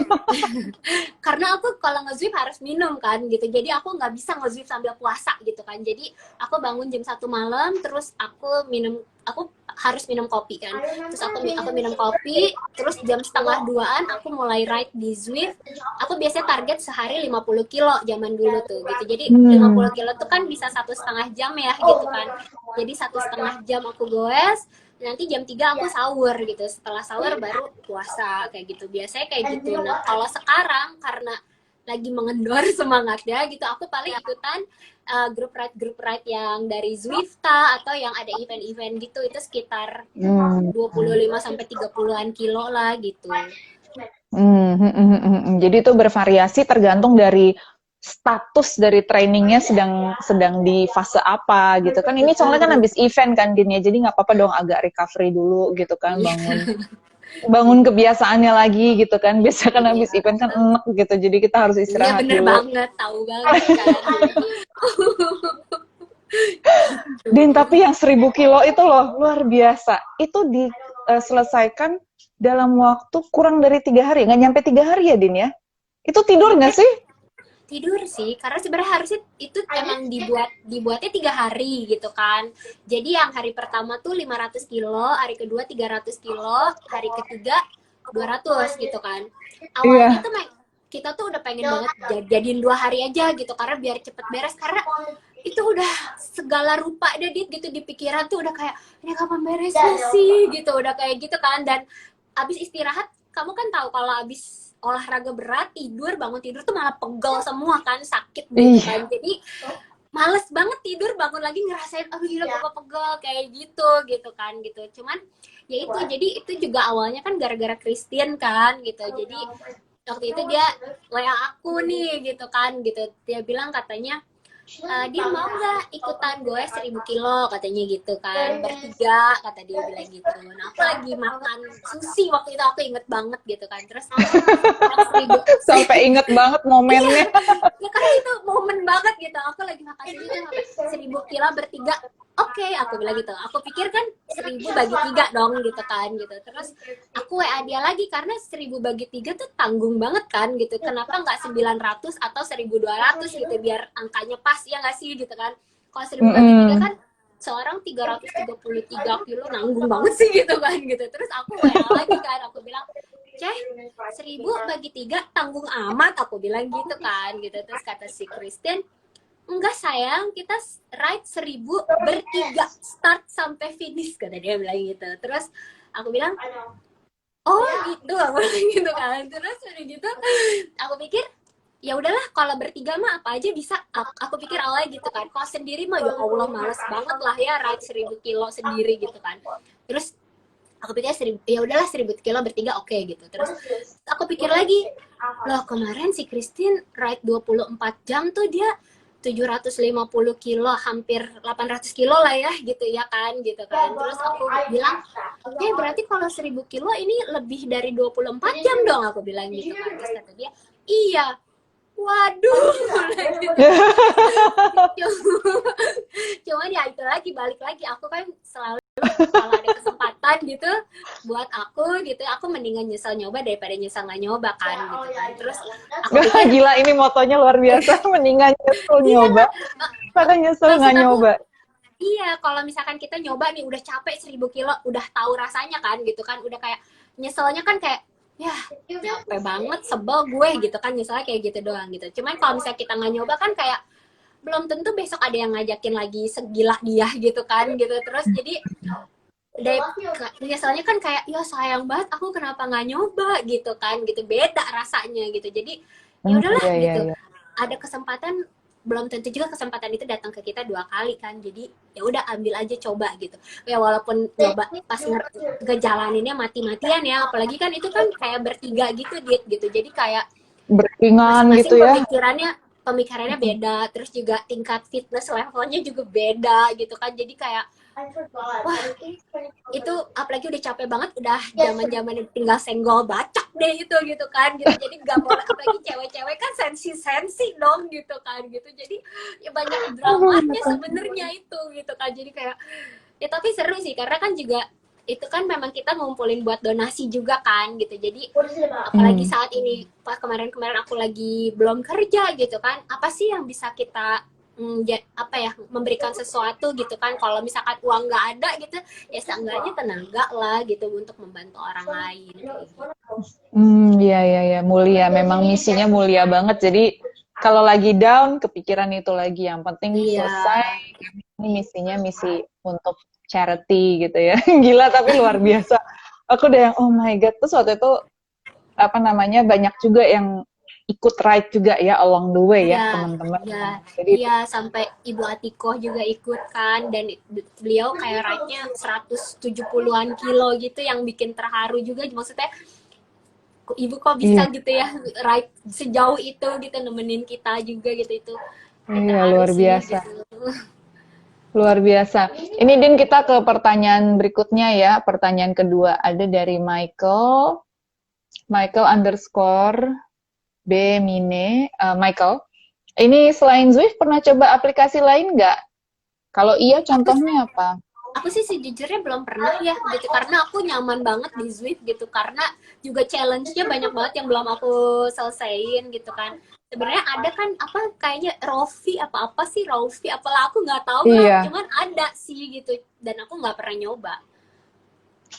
karena aku kalau nge-sweep harus minum kan gitu, jadi aku nggak bisa nge-sweep sambil puasa gitu kan. Jadi aku bangun jam 1 malam, terus aku harus minum kopi kan. Terus aku minum kopi, terus jam setengah 2-an aku mulai ride di Zwift. Aku biasanya target sehari 50 kilo zaman dulu tuh gitu. Jadi 50 kilo tuh kan bisa 1,5 jam ya gitu kan. Jadi 1,5 jam aku goes, nanti jam 3 aku sahur gitu. Setelah sahur baru puasa kayak gitu. Biasanya kayak gitu. Nah, kalau sekarang karena lagi mengendor semangatnya gitu, aku paling ikutan grup ride yang dari Zwifta atau yang ada event-event gitu, itu sekitar 25 sampai 30-an kilo lah gitu. Jadi itu bervariasi tergantung dari status dari trainingnya sedang di fase apa gitu kan. Ini soalnya kan habis event kan Din ya, jadi nggak apa-apa dong agak recovery dulu gitu kan, bangun kebiasaannya lagi gitu kan. Biasa kan habis event kan enek gitu, jadi kita harus Iya istirahat bener dulu. banget, tahu banget kan. Din, tapi yang 1000 kilo itu loh luar biasa. Itu diselesaikan dalam waktu kurang dari 3 hari, nggak nyampe 3 hari ya Din ya? Itu tidur nggak sih? Tidur sih, karena sebenarnya harusnya itu emang dibuatnya 3 hari gitu kan. Jadi yang hari pertama tuh 500 kilo, hari kedua 300 kilo, hari ketiga 200 gitu kan. Awalnya Iya. tuh kita tuh udah pengen banget jadiin 2 hari aja gitu, karena biar cepet beres. Karena itu udah segala rupa deh gitu di pikiran tuh udah kayak, ini kapan beresnya sih gitu, udah kayak gitu kan. Dan abis istirahat, kamu kan tahu kalau abis olahraga berat, bangun tidur tuh malah pegel semua kan, sakit gitu kan. Jadi males banget tidur, bangun lagi ngerasain gila pegel kayak gitu kan gitu. Cuman ya itu, jadi itu juga awalnya kan gara-gara Christian kan gitu. Jadi waktu itu dia WA aku nih gitu kan gitu, dia bilang katanya dia mau nggak ikutan gue 1.000 kilo katanya gitu kan, bertiga kata dia bilang gitu. Nah aku lagi makan sushi waktu itu, aku inget banget gitu kan. Terus orang 1.000 Sampai inget banget momennya. ya karena itu momen banget gitu, aku lagi makan sushi tuh sampai 1.000 kilo bertiga. Oke, aku bilang gitu. Aku pikir kan 1.000 bagi 3 dong gitu kan gitu. Terus aku WA dia lagi karena 1.000 bagi 3 tuh tanggung banget kan gitu. Kenapa nggak 900 atau 1.200 gitu biar angkanya pas ya nggak sih gitu kan. Kalau 1.000 bagi 3 kan seorang 333 kilo nanggung banget sih gitu kan gitu. Terus aku WA lagi kan, aku bilang, Ceh, 1.000 bagi 3 tanggung amat, aku bilang gitu kan gitu. Terus kata si Kristen, enggak sayang, kita ride 1.000 bertiga start sampai finish, kata dia bilang gitu. Terus aku bilang, oh gitu, aku bilang gitu kan. Terus udah gitu aku pikir ya udahlah, kalau bertiga mah apa aja bisa. Aku pikir awalnya gitu kan. Kalau sendiri mah ya Allah males banget lah ya ride 1.000 kilo sendiri gitu kan. Terus aku pikir ya udahlah 1.000 kilo bertiga oke gitu. Terus aku pikir lagi, loh kemarin si Christine ride 24 jam tuh dia 750 kilo, hampir 800 kilo lah ya gitu ya kan gitu kan. Terus aku bilang, berarti kalau 1.000 kilo ini lebih dari 24 jam dong, aku bilang gitu kan. Terus kata dia, iya. Waduh, cuman ya itu lagi, balik lagi, aku kan selalu kalau ada kesempatan gitu buat aku mendingan nyesel nyoba daripada nyesel nggak nyoba kan gitu kan. Terus aku pikir Gila, ini motonya luar biasa. Mendingan nyesel nyoba pada nyesel nggak nyoba. Iya, kalau misalkan kita nyoba nih udah capek 1.000 kilo, udah tahu rasanya kan gitu kan, udah kayak nyeselnya kan kayak ya capek banget, sebel gue gitu kan, misalnya kayak gitu doang gitu. Cuman kalau misalnya kita nggak nyoba kan kayak belum tentu besok ada yang ngajakin lagi segila dia gitu kan gitu. Terus jadi nyeselnya kan kayak ya sayang banget aku kenapa nggak nyoba gitu kan gitu, beda rasanya gitu. Jadi ya udahlah Iya, gitu, iya. ada kesempatan, belum tentu juga kesempatan itu datang ke kita 2 kali kan. Jadi ya udah ambil aja, coba gitu ya, walaupun nyoba pas ngejalaninnya mati-matian ya, apalagi kan itu kan kayak bertiga gitu gitu. Jadi kayak Berkingan masing-masing gitu ya. pemikirannya beda, terus juga tingkat fitness levelnya juga beda gitu kan. Jadi kayak wah itu apalagi udah capek banget, udah zaman tinggal senggol bacak deh itu gitu kan gitu. Jadi nggak boleh, apalagi cewek-cewek kan sensi dong gitu kan gitu. Jadi ya banyak dramanya sebenarnya itu gitu kan. Jadi kayak ya tapi seru sih karena kan juga itu kan memang kita ngumpulin buat donasi juga kan gitu. Jadi apalagi saat ini pas kemarin aku lagi belum kerja gitu kan, apa sih yang bisa kita memberikan sesuatu gitu kan. Kalau misalkan uang nggak ada gitu ya seenggaknya tenaga lah gitu untuk membantu orang lain gitu. Iya, iya, iya, mulia. Memang misinya mulia banget. Jadi kalau lagi down, kepikiran itu lagi. Yang penting selesai. Ini misinya misi untuk charity gitu ya. Gila, tapi luar biasa. Aku udah yang, oh my God. Terus waktu itu, banyak juga yang ikut ride juga ya, along the way ya, teman-teman. Jadi sampai Ibu Atiko juga ikut kan, dan beliau kayak ride-nya 170-an kilo gitu, yang bikin terharu juga. Maksudnya Ibu kok bisa gitu ya ride sejauh itu gitu, nemenin kita juga gitu. Itu iya, luar biasa. Gitu. Luar biasa. Ini Din, kita ke pertanyaan berikutnya ya. Pertanyaan kedua ada dari Michael underscore B Mine. Michael, ini selain Zwift pernah coba aplikasi lain nggak? Kalau iya, contohnya apa? Aku sih sejujurnya belum pernah ya gitu, karena aku nyaman banget di Zwift gitu, karena juga challenge-nya banyak banget yang belum aku selesaiin gitu kan. Sebenarnya ada kan apa kayaknya Rofi apa sih, Rofi apalah aku nggak tahu lah, cuman ada sih gitu dan aku nggak pernah nyoba.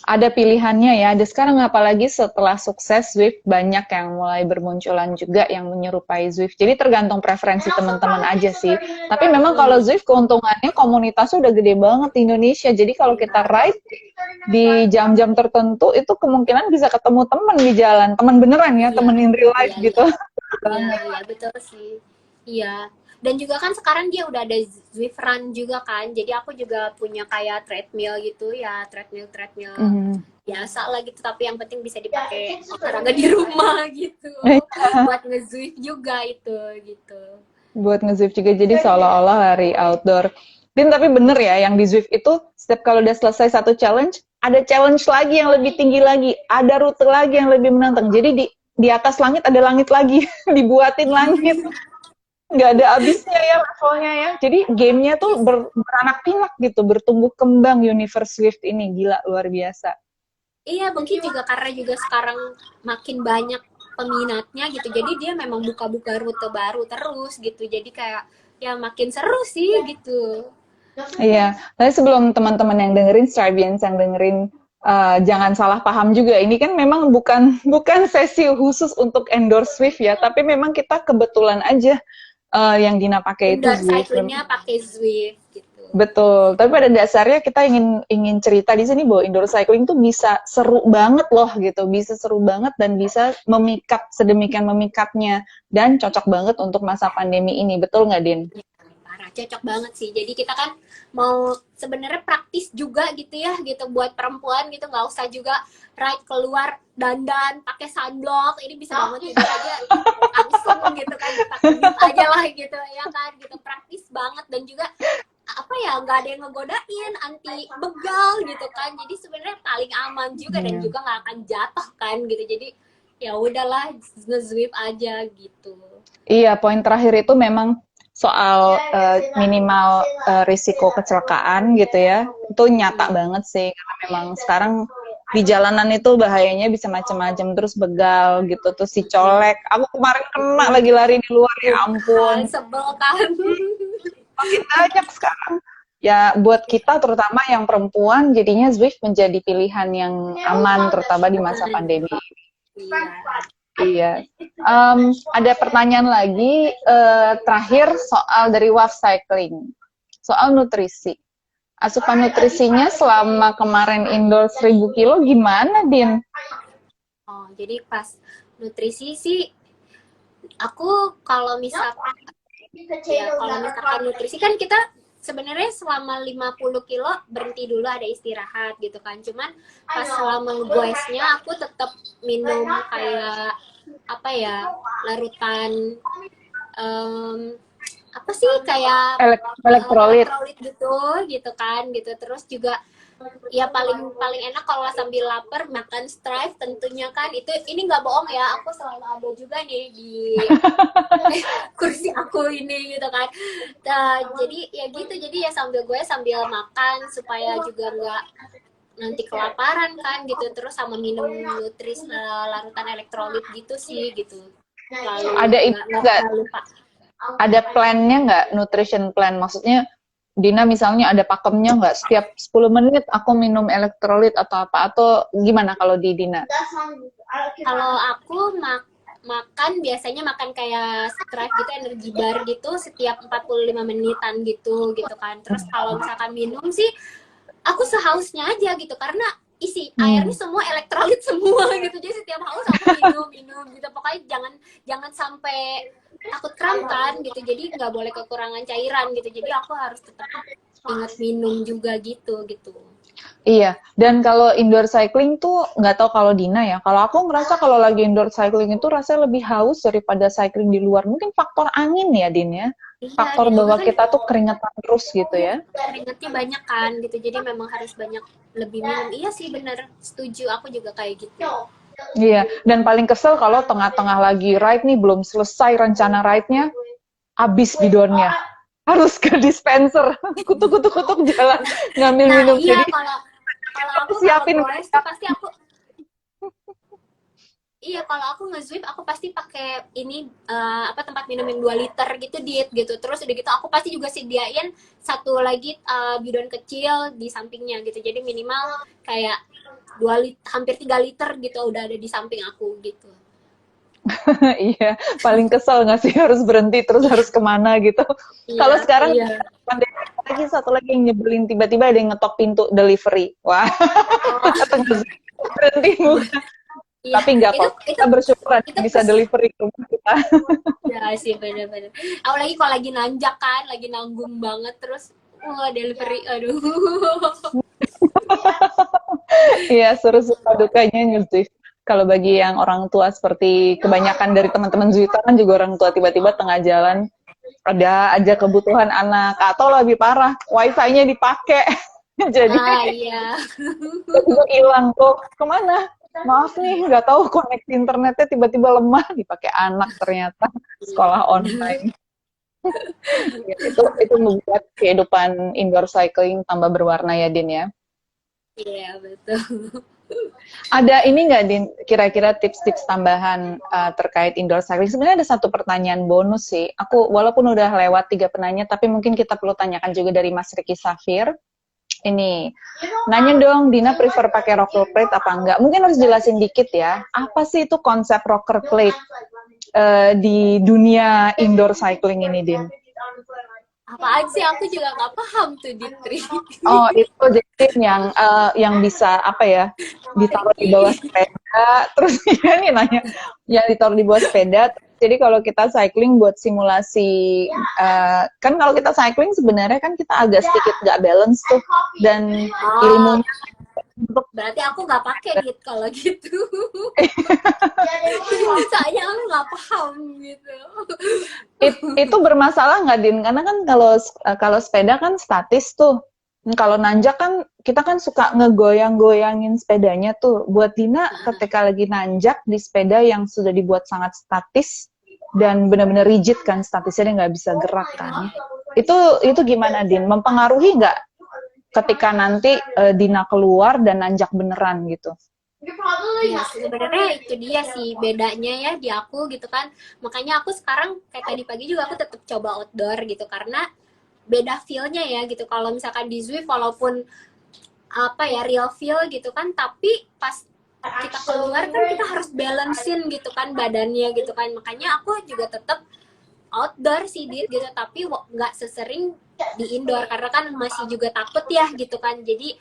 Ada pilihannya ya. Ada sekarang, apalagi setelah sukses Zwift, banyak yang mulai bermunculan juga yang menyerupai Zwift. Jadi tergantung preferensi teman-teman aja sih. Tapi memang kalau Zwift keuntungannya komunitasnya udah gede banget di Indonesia. Jadi kalau kita ride di jam-jam tertentu itu kemungkinan bisa ketemu teman di jalan. Teman beneran ya, teman in real life gitu. Iya, betul sih. Iya. Dan juga kan sekarang dia udah ada Zwift Run juga kan. Jadi aku juga punya kayak treadmill gitu ya, treadmill Mhm. biasa lah gitu. Tapi yang penting bisa dipakai olahraga di rumah gitu. Buat nge-Zwift juga itu gitu. Buat nge-Zwift juga, jadi seolah-olah lari outdoor. Din, tapi bener ya, yang di Zwift itu setiap kalau udah selesai satu challenge, ada challenge lagi yang lebih tinggi lagi, ada rute lagi yang lebih menantang. Jadi di atas langit ada langit lagi, dibuatin langit. Nggak ada habisnya ya levelnya ya. Jadi gamenya tuh beranak pinak gitu, bertumbuh kembang universe Swift ini. Gila, luar biasa. Iya, mungkin juga karena juga sekarang makin banyak peminatnya gitu. Jadi dia memang buka-buka rute baru terus gitu. Jadi kayak ya makin seru sih gitu. Iya, tapi sebelum teman-teman yang dengerin Strivians, yang dengerin jangan salah paham juga. Ini kan memang bukan bukan sesi khusus untuk endorse Swift ya, tapi memang kita kebetulan aja yang Dina pakai itu Indoor Zwift. cyclingnya pakai Zwift gitu. Betul, tapi pada dasarnya kita ingin ingin cerita di sini bahwa indoor cycling tuh bisa seru banget loh gitu, bisa seru banget dan bisa memikat sedemikian memikatnya dan cocok banget untuk masa pandemi ini, betul nggak Din? Ya, parah, cocok banget sih. Jadi kita kan mau sebenarnya praktis juga gitu ya, gitu buat perempuan gitu, nggak usah juga ride keluar dandan pakai sunblock. Ini bisa banget tidur aja langsung gitu kan, pakai beat aja lah gitu ya kan, gitu praktis banget dan juga apa ya nggak ada yang ngegodain, anti begal gitu kan. Jadi sebenarnya paling aman juga dan Iya. juga nggak akan jatuh kan gitu. Jadi ya udahlah nge-Zwift aja gitu. Iya, poin terakhir itu memang soal minimal risiko kecelakaan gitu ya. Itu nyata banget sih karena memang sekarang di jalanan itu bahayanya bisa macam-macam, terus begal gitu, terus si colek. Aku kemarin kena lagi lari di luar, ya ampun. Sebel kan. Makin banyak sekarang. Ya buat kita terutama yang perempuan jadinya Zwift menjadi pilihan yang aman terutama di masa pandemi. Iya. Iya. Ada pertanyaan lagi terakhir soal dari Waf Cycling. Soal nutrisi. Asupan nutrisinya selama kemarin indoor 1000 kilo gimana, Din? Oh, jadi pas nutrisi sih aku kalau misalkan ya kalau misalkan nutrisi kan kita sebenarnya selama 50 kilo berhenti dulu ada istirahat gitu kan. Cuman pas selama goesnya aku tetap minum kayak apa ya larutan apa sih kayak Elektrolit. elektrolit gitu kan gitu terus juga ya paling paling enak kalau sambil lapar makan strive tentunya kan itu ini nggak bohong ya aku selalu ada juga nih di kursi aku ini gitu kan jadi ya gitu jadi ya sambil gue sambil makan supaya juga nggak nanti kelaparan kan gitu terus sama minum larutan elektrolit gitu sih gitu lalu Ada ini nggak? lupa. Ada plannya nggak? Nutrition plan? Maksudnya Dina misalnya ada pakemnya nggak? Setiap 10 menit aku minum elektrolit atau apa? Atau gimana kalau di Dina? Kalau aku makan biasanya makan kayak Strive gitu energy bar gitu setiap 45 menitan gitu kan. Terus kalau misalkan minum sih aku sehausnya aja gitu karena isi airnya semua elektrolit semua gitu. Jadi setiap haus aku minum gitu. Pokoknya jangan sampai takut kram kan gitu. Jadi nggak boleh kekurangan cairan gitu. Jadi aku harus tetap ingat minum juga gitu. Iya, dan kalau indoor cycling tuh nggak tahu kalau Dina ya. Kalau aku ngerasa kalau lagi indoor cycling itu rasanya lebih haus daripada cycling di luar. Mungkin faktor angin ya, Din ya. Iya, Faktor dan juga bahwa kan kita tuh keringetan terus gitu ya. keringetnya banyak kan gitu. Jadi memang harus banyak lebih minum. Iya sih bener, setuju. Aku juga kayak gitu. Iya, dan paling kesel kalau tengah-tengah lagi ride nih, belum selesai rencana ride-nya, habis bidonnya. Harus ke dispenser, kutuk-kutuk jalan, ngambil Nah minum. iya Jadi kalau aku siapin. kalau goes tuh pasti aku iya kalau aku nge-Zwift aku pasti pakai ini apa tempat minum yang 2 liter gitu diet gitu terus udah gitu aku pasti juga sediain satu lagi bidon kecil di sampingnya gitu jadi minimal kayak 2 liter hampir 3 liter gitu udah ada di samping aku gitu. Iya, paling kesel nggak sih harus berhenti terus harus kemana gitu. Iya, Kalau sekarang iya. pandemi lagi satu lagi yang nyebelin tiba-tiba ada yang ngetok pintu delivery. Wah, berhenti bukan. Iya, Tapi nggak itu kok, kita bersyukur ada itu yang bisa delivery ke rumah kita. ya sih bener-bener. Apalagi kalau lagi nanjak kan, lagi nanggung banget terus delivery, aduh. Iya, seru suka dukanya Zui. Kalau bagi yang orang tua seperti kebanyakan dari teman-teman Zuita kan juga orang tua tiba-tiba tengah jalan ada aja kebutuhan anak atau lebih parah wifi-nya dipakai jadi Ah iya. tiba-tiba hilang tuh kemana maaf nih nggak tahu koneksi internetnya tiba-tiba lemah dipakai anak ternyata sekolah online ya, itu membuat kehidupan indoor cycling tambah berwarna ya Din ya. Iya betul. Ada ini nggak, Din, kira-kira tips-tips tambahan terkait indoor cycling? Sebenarnya ada satu pertanyaan bonus sih. Aku walaupun udah lewat 3 penanya, tapi mungkin kita perlu tanyakan juga dari Mas Riki Safir. Ini, nanya dong, Dina prefer pakai rocker plate apa enggak? Mungkin harus jelasin dikit ya. Apa sih itu konsep rocker plate di dunia indoor cycling ini, Din? Apaan sih aku juga nggak paham tuh Ditri. Oh, itu jadi yang bisa apa ya? Ditaruh di bawah sepeda, terus ya nih nanya, yang ditaruh di bawah sepeda. Jadi kalau kita cycling buat simulasi, kan kalau kita cycling sebenarnya kan kita agak sedikit nggak balance tuh, dan Oh, ilmunya untuk berarti aku nggak pakai Dit kalau gitu. Soalnya aku nggak paham gitu. itu bermasalah nggak Din? Karena kan kalau sepeda kan statis tuh. Kalau nanjak kan kita kan suka ngegoyang-goyangin sepedanya tuh. Buat Dina ketika lagi nanjak di sepeda yang sudah dibuat sangat statis dan benar-benar rigid kan statisnya dia nggak bisa gerak kan. Itu gimana Din? Mempengaruhi nggak ketika nanti Dina keluar dan nanjak beneran gitu? Iya, sebenarnya itu dia sih bedanya ya di aku gitu kan. Makanya aku sekarang kayak tadi pagi juga aku tetap coba outdoor gitu karena beda feel-nya ya gitu. Kalau misalkan di Zwift walaupun apa ya real feel gitu kan, tapi pas kita keluar kan kita harus balancein gitu kan badannya gitu kan. Makanya aku juga tetap outdoor sih Dit gitu, tapi nggak sesering di indoor karena kan masih juga takut ya gitu kan. Jadi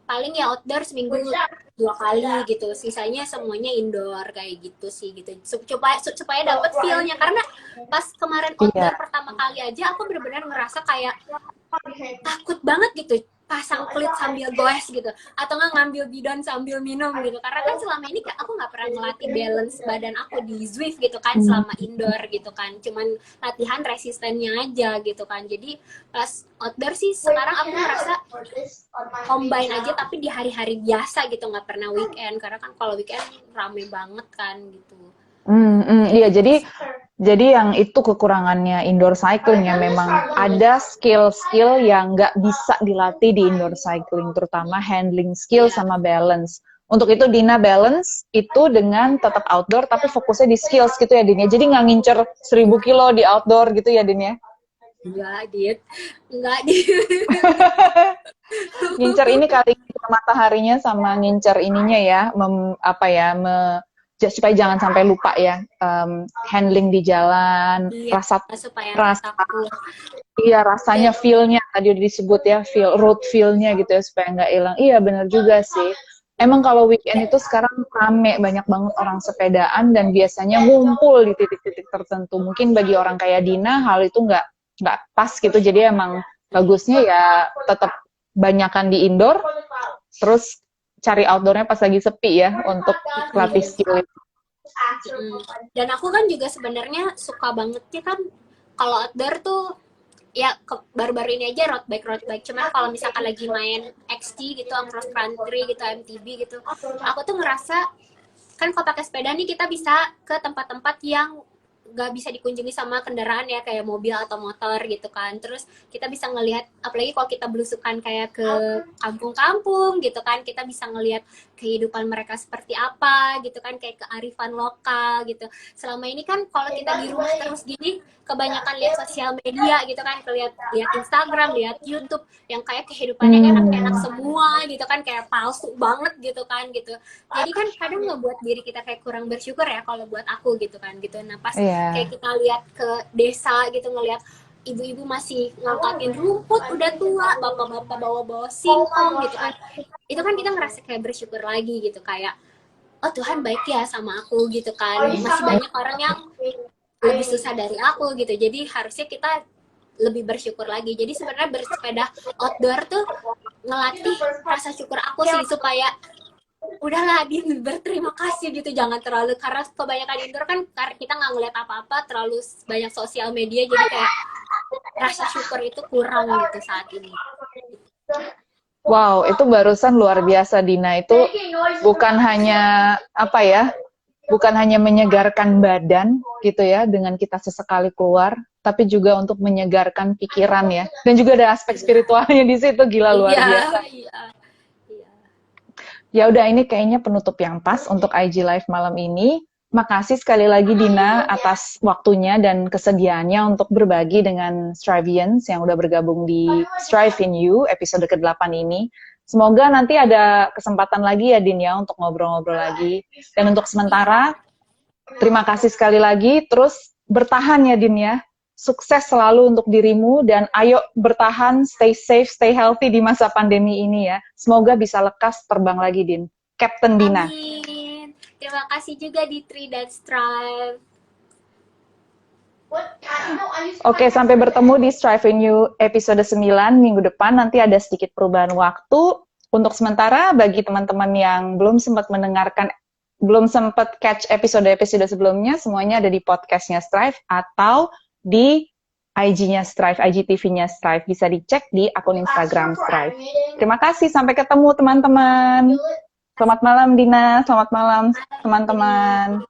paling ya outdoor seminggu 2 kali gitu, sisanya semuanya indoor kayak gitu sih gitu, supaya dapat feelnya. Karena pas kemarin Iya, outdoor pertama kali aja aku benar-benar ngerasa kayak takut banget gitu pasang pelit sambil goes gitu atau nggak ngambil bidon sambil minum gitu karena kan selama ini aku nggak pernah ngelatih balance badan aku di Zwift gitu kan selama indoor gitu kan, cuman latihan resistennya aja gitu kan. Jadi pas outdoor sih sekarang aku ngerasa combine aja tapi di hari-hari biasa gitu, nggak pernah weekend karena kan kalau weekend rame banget kan gitu. iya jadi yang itu kekurangannya indoor cycling ya memang ada skill-skill yang nggak bisa dilatih di indoor cycling, terutama handling skill Iya, sama balance. Untuk itu Dina balance itu dengan tetap outdoor tapi fokusnya di skills gitu ya Din ya. Jadi nggak ngincer 1000 kilo di outdoor gitu ya Din ya. enggak diet, enggak di Ngincer ini kali ngincer mataharinya sama ngincer ininya ya, apa ya, supaya jangan sampai lupa ya, handling di jalan, iya rasa supaya nggak rasa takut. iya rasanya Dan feel-nya tadi udah disebut ya, road feel-nya gitu ya supaya nggak hilang. Iya benar juga sih. Emang kalau weekend itu sekarang rame, banyak banget orang sepedaan dan biasanya ngumpul di titik-titik tertentu. Mungkin bagi orang kayak Dina hal itu nggak pas gitu. Jadi emang bagusnya ya tetap banyakan di indoor, terus cari outdoornya pas lagi sepi ya untuk latih skill itu. dan aku kan juga sebenarnya suka bangetnya kan kalau outdoor tuh ya baru-baru ini aja road bike cuman kalau misalkan lagi main XT gitu cross country gitu MTB gitu aku tuh ngerasa kan kalau pakai sepeda nih kita bisa ke tempat-tempat yang nggak bisa dikunjungi sama kendaraan ya kayak mobil atau motor gitu kan. Terus kita bisa ngelihat apalagi kalau kita belusukan kayak ke kampung-kampung gitu kan, kita bisa ngelihat kehidupan mereka seperti apa gitu kan, kayak kearifan lokal gitu. Selama ini kan kalau kita di rumah terus gini kebanyakan lihat sosial media gitu kan, lihat Instagram, lihat YouTube yang kayak kehidupannya enak-enak semua gitu kan, kayak palsu banget gitu kan gitu. Jadi kan kadang ngebuat diri kita kayak kurang bersyukur ya kalau buat aku gitu kan gitu. Nah pas Iya. kayak kita lihat ke desa gitu ngelihat ibu-ibu masih ngangkatin rumput udah tua, bapak-bapak bawa-bawa singkong gitu kan, itu kan kita ngerasa kayak bersyukur lagi gitu kayak oh Tuhan baik ya sama aku gitu kan. Masih banyak orang yang lebih susah dari aku gitu. Jadi harusnya kita lebih bersyukur lagi. Jadi sebenarnya bersepeda outdoor tuh ngelatih rasa syukur aku sih, supaya udahlah Din, berterima kasih gitu, jangan terlalu, karena kebanyakan indoor kan kita nggak ngeliat apa-apa, terlalu banyak sosial media, jadi kayak rasa syukur itu kurang gitu saat ini. Wow, itu barusan luar biasa Dina. Itu bukan hanya apa ya, bukan hanya menyegarkan badan gitu ya dengan kita sesekali keluar, tapi juga untuk menyegarkan pikiran ya. Dan juga ada aspek spiritualnya di situ, gila luar biasa. Iya. Ya udah, ini kayaknya penutup yang pas untuk IG Live malam ini. Makasih sekali lagi Dina atas waktunya dan kesediaannya untuk berbagi dengan Strivians yang udah bergabung di Strive in You episode ke-8 ini. Semoga nanti ada kesempatan lagi ya Din ya untuk ngobrol-ngobrol lagi. Dan untuk sementara, terima kasih sekali lagi. Terus bertahan ya Din ya. Sukses selalu untuk dirimu dan ayo bertahan, stay safe, stay healthy di masa pandemi ini ya. Semoga bisa lekas terbang lagi Din. Captain Dina. Amin. Terima kasih juga di Tri dan Strive. Oke, sampai bertemu di Strive in You episode 9 minggu depan. Nanti ada sedikit perubahan waktu. Untuk sementara, bagi teman-teman yang belum sempat mendengarkan, belum sempat catch episode-episode sebelumnya, semuanya ada di podcastnya Strive atau di IG-nya Strive, IGTV-nya Strive. Bisa dicek di akun Instagram Strive. Terima kasih, sampai ketemu teman-teman. Selamat malam Dina, selamat malam teman-teman.